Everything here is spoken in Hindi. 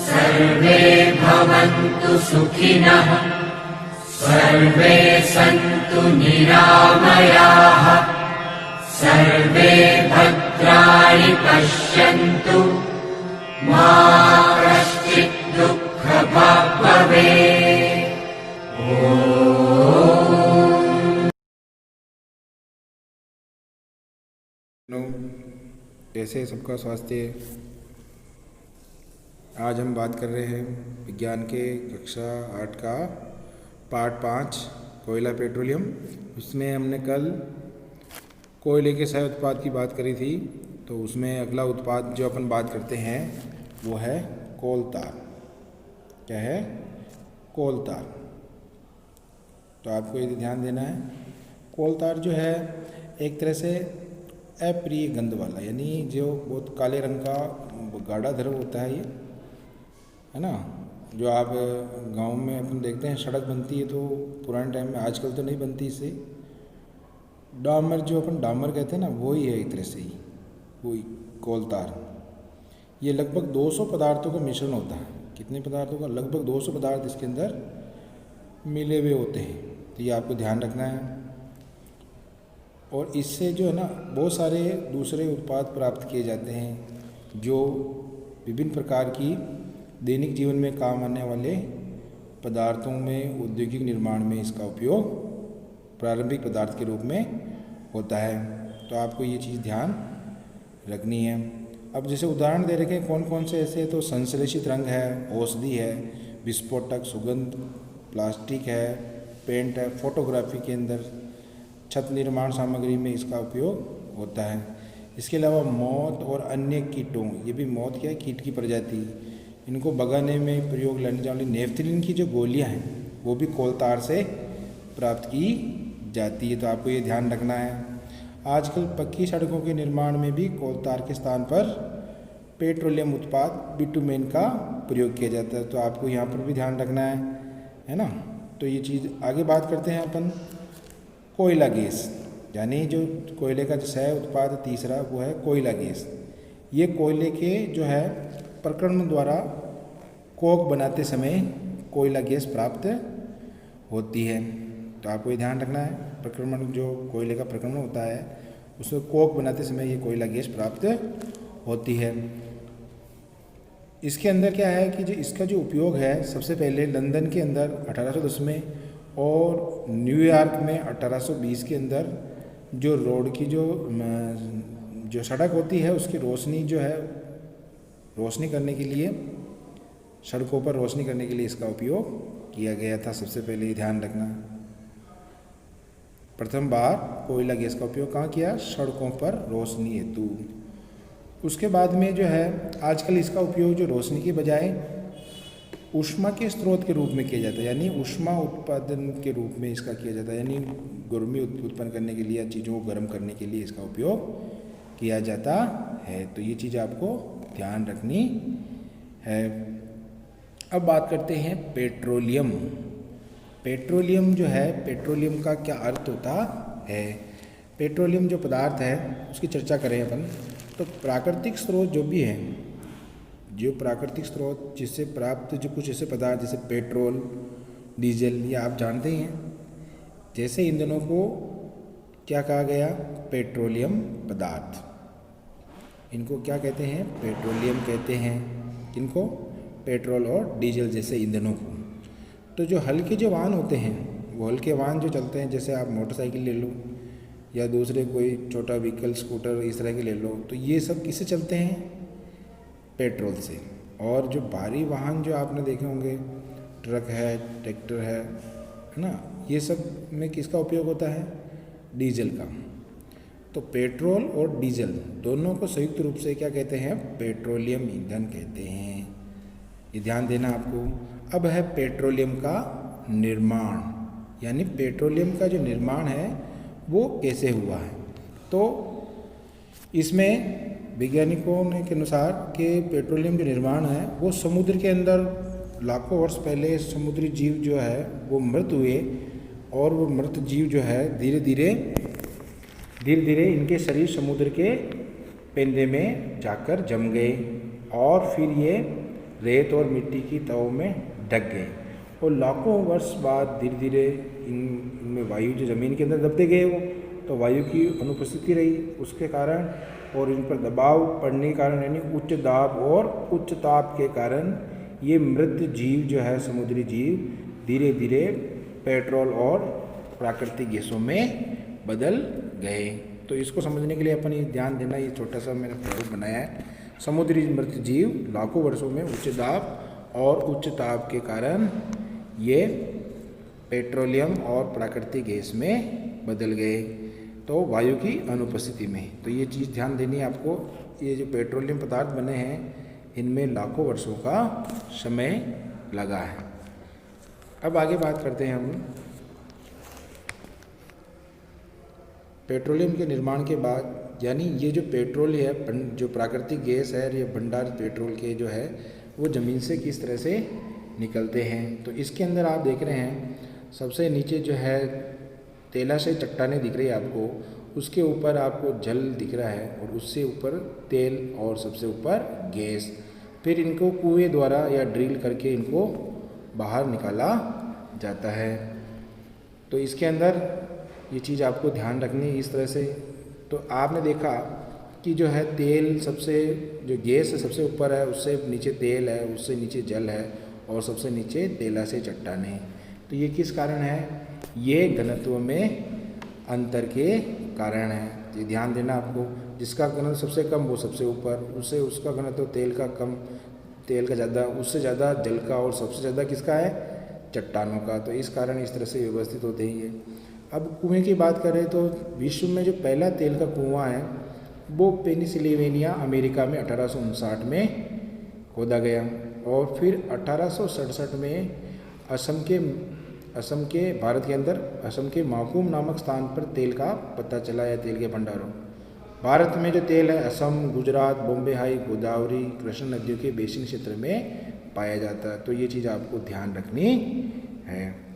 सर्वे भवन्तु सुखिनः, सर्वे सन्तु निरामयाः, सर्वे भद्राणि पश्यन्तु, मा कश्चित् दुःखभाग् भवेत्। कैसे सबका स्वास्थ्य। आज हम बात कर रहे हैं विज्ञान के कक्षा 8 का पार्ट 5 कोयला पेट्रोलियम। उसमें हमने कल कोयले के सह उत्पाद की बात करी थी, तो उसमें अगला उत्पाद जो अपन बात करते हैं वो है कोल तार। क्या है? कोल तार। तो आपको ये ध्यान देना है, कोल तार जो है एक तरह से अप्रिय गंध वाला, यानी जो बहुत काले रंग का गाढ़ा द्रव होता है ये, है ना। जो आप गांव में अपन देखते हैं सड़क बनती है तो पुराने टाइम में, आजकल तो नहीं बनती इससे, डामर जो अपन डामर कहते हैं ना, वही है एक तरह से ही वही कोल तार। ये लगभग 200 पदार्थों का मिश्रण होता है। कितने पदार्थों का? लगभग 200 पदार्थ इसके अंदर मिले हुए होते हैं। तो ये आपको ध्यान रखना है। और इससे जो है ना बहुत सारे दूसरे उत्पाद प्राप्त किए जाते हैं जो विभिन्न प्रकार की दैनिक जीवन में काम आने वाले पदार्थों में, औद्योगिक निर्माण में इसका उपयोग प्रारंभिक पदार्थ के रूप में होता है। तो आपको ये चीज़ ध्यान रखनी है। अब जैसे उदाहरण दे रखे हैं कौन कौन से ऐसे, तो संश्लेषित रंग है, औषधि है, विस्फोटक, सुगंध, प्लास्टिक है, पेंट है, फोटोग्राफी के अंदर, छत निर्माण सामग्री में इसका उपयोग होता है। इसके अलावा मौत और अन्य कीटों, ये भी मौत क्या है? कीट की प्रजाति, इनको भगाने में प्रयोग लेने जाने वाली नेफ्थलीन की जो गोलियां हैं वो भी कोल तार से प्राप्त की जाती है। तो आपको ये ध्यान रखना है। आजकल पक्की सड़कों के निर्माण में भी कोल तार के स्थान पर पेट्रोलियम उत्पाद बिटुमेन का प्रयोग किया जाता है। तो आपको यहाँ पर भी ध्यान रखना है ना। तो ये चीज़ आगे बात करते हैं अपन कोयला गैस, यानी जो कोयले का जो सह उत्पाद तीसरा वो है कोयला गैस। ये कोयले के जो है प्रक्रमण द्वारा कोक बनाते समय कोयला गैस प्राप्त होती है। तो आपको ये ध्यान रखना है, प्रक्रमण जो कोयले का प्रक्रमण होता है उसमें कोक बनाते समय ये कोयला गैस प्राप्त होती है। इसके अंदर क्या है कि जो इसका जो उपयोग है, सबसे पहले लंदन के अंदर 1810 में और न्यूयॉर्क में 1820 के अंदर जो रोड की जो सड़क होती है उसकी रोशनी जो है, रोशनी करने के लिए, सड़कों पर रोशनी करने के लिए इसका उपयोग किया गया था। सबसे पहले ये ध्यान रखना, प्रथम बार कोयला गैस का उपयोग कहाँ किया? सड़कों पर रोशनी हेतु। उसके बाद में जो है आजकल इसका उपयोग जो रोशनी के बजाय ऊष्मा के स्रोत के रूप में किया जाता है, यानी ऊष्मा उत्पादन के रूप में इसका किया जाता है, यानी गर्मी उत्पन्न करने के लिए, चीज़ों को गर्म करने के लिए इसका उपयोग किया जाता है। तो ये चीज़ आपको ध्यान रखनी है। अब बात करते हैं पेट्रोलियम। पेट्रोलियम जो है, पेट्रोलियम का क्या अर्थ होता है? पेट्रोलियम जो पदार्थ है उसकी चर्चा करें अपन, तो प्राकृतिक स्रोत जो भी है, जो प्राकृतिक स्रोत जिससे प्राप्त जो कुछ ऐसे पदार्थ जैसे पेट्रोल, डीजल, ये आप जानते ही हैं, जैसे ईंधनों को क्या कहा गया? पेट्रोलियम पदार्थ। इनको क्या कहते हैं? पेट्रोलियम कहते हैं। इनको पेट्रोल और डीजल जैसे ईंधनों को। तो जो हल्के जो वाहन होते हैं, वो हल्के वाहन जो चलते हैं, जैसे आप मोटरसाइकिल ले लो या दूसरे कोई छोटा व्हीकल, स्कूटर, इस तरह के ले लो, तो ये सब किससे चलते हैं? पेट्रोल से। और जो भारी वाहन जो आपने देखे होंगे, ट्रक है, ट्रैक्टर है ना, ये सब में किसका उपयोग होता है? डीजल का। तो पेट्रोल और डीजल दोनों को संयुक्त रूप से क्या कहते हैं? पेट्रोलियम ईंधन कहते हैं। ये ध्यान देना आपको। अब है पेट्रोलियम का निर्माण, यानी पेट्रोलियम का जो निर्माण है वो कैसे हुआ है। तो इसमें वैज्ञानिकों के अनुसार कि पेट्रोलियम जो निर्माण है वो समुद्र के अंदर लाखों वर्ष पहले समुद्री जीव जो है वो मृत हुए, और वो मृत जीव जो है धीरे धीरे इनके शरीर समुद्र के पेंदे में जाकर जम गए और फिर ये रेत और मिट्टी की तहों में ढक गए और लाखों वर्ष बाद धीरे धीरे इनमें वायु जो ज़मीन के अंदर दबते गए वो, तो वायु की अनुपस्थिति रही उसके कारण और इन पर दबाव पड़ने के कारण यानी उच्च दाब और उच्च ताप के कारण ये मृत जीव जो है समुद्री जीव धीरे धीरे पेट्रोल और प्राकृतिक गैसों में बदल गए। तो इसको समझने के लिए अपन ये ध्यान देना, ये छोटा सा मैंने प्रयोग बनाया है। समुद्री मृत जीव लाखों वर्षों में उच्च दाब और उच्च ताप के कारण ये पेट्रोलियम और प्राकृतिक गैस में बदल गए, तो वायु की अनुपस्थिति में। तो ये चीज़ ध्यान देनी है आपको। ये जो पेट्रोलियम पदार्थ बने हैं इनमें लाखों वर्षों का समय लगा है। अब आगे बात करते हैं हम पेट्रोलियम के निर्माण के बाद, यानी ये जो पेट्रोल है, जो प्राकृतिक गैस है, ये भंडार पेट्रोल के जो है वो ज़मीन से किस तरह से निकलते हैं। तो इसके अंदर आप देख रहे हैं सबसे नीचे जो है तेलाशय चट्टानें दिख रही है आपको, उसके ऊपर आपको जल दिख रहा है और उससे ऊपर तेल और सबसे ऊपर गैस। फिर इनको कुएं द्वारा या ड्रिल करके इनको बाहर निकाला जाता है। तो इसके अंदर ये चीज़ आपको ध्यान रखनी है इस तरह से। तो आपने देखा कि जो है तेल सबसे, जो गैस है सबसे ऊपर है, उससे नीचे तेल है, उससे नीचे जल है और सबसे नीचे तेलाशय चट्टानें। तो ये किस कारण है? ये घनत्व में अंतर के कारण है। ये ध्यान देना आपको। जिसका घनत्व सबसे कम वो सबसे ऊपर, उससे उसका घनत्व तेल का कम, तेल का ज़्यादा, उससे ज़्यादा जल का और सबसे ज़्यादा किसका है? चट्टानों का। तो इस कारण इस तरह से व्यवस्थित होते हैं ये। अब कुएं की बात करें तो विश्व में जो पहला तेल का कुआं है वो पेनिसिल्वेनिया अमेरिका में 1859 में खोदा गया और फिर 1867 में असम के भारत के अंदर असम के माकूम नामक स्थान पर तेल का पता चला है, तेल के भंडारों। भारत में जो तेल है असम, गुजरात, बॉम्बे हाई, गोदावरी, कृष्ण नदियों के बेसिन क्षेत्र में पाया जाता है। तो ये चीज़ आपको ध्यान रखनी है।